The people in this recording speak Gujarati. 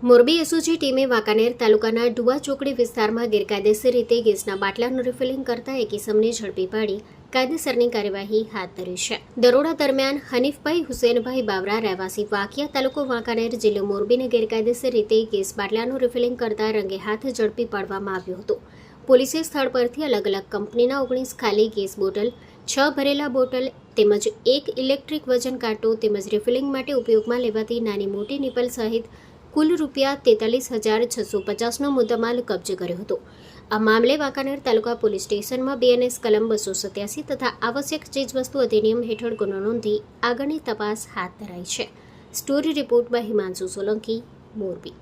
મોરબી એસઓજી ટીમે વાંકાનેર તાલુકાના ડુવા ચોકડી વિસ્તારમાં ગેરકાયદેસર રીતે ગેસના બાટલાનું રિફિલિંગ કરતા એક ઇસમને ઝડપી પાડી કાયદેસરની કાર્યવાહી હાથ ધરી છે. દરોડા દરમિયાન હનીફભાઈ હુસેનભાઈ બાવરા રહેવાસી વાકિયા તાલુકો વાંકાનેર જિલ્લો મોરબીને ગેરકાયદેસર રીતે ગેસ બાટલાનું રિફિલિંગ કરતા રંગે હાથ ઝડપી પાડવામાં આવ્યો હતો. પોલીસે સ્થળ પરથી અલગ અલગ કંપનીના 19 ખાલી ગેસ બોટલ, 6 ભરેલા બોટલ તેમજ એક ઇલેક્ટ્રિક વજન કાંટો તેમજ રિફિલિંગ માટે ઉપયોગમાં લેવાતી નાની મોટી નિપલ સહિત કુલ રૂપિયા 43,650નો મુદ્દામાલ કબજે કર્યો હતો. આ મામલે વાંકાનેર તાલુકા પોલીસ સ્ટેશનમાં BNS કલમ 287 તથા આવશ્યક ચીજવસ્તુ અધિનિયમ હેઠળ ગુનો નોંધી આગળની તપાસ હાથ ધરાઈ છે. Story report by Himanshu Solanki, Morbi.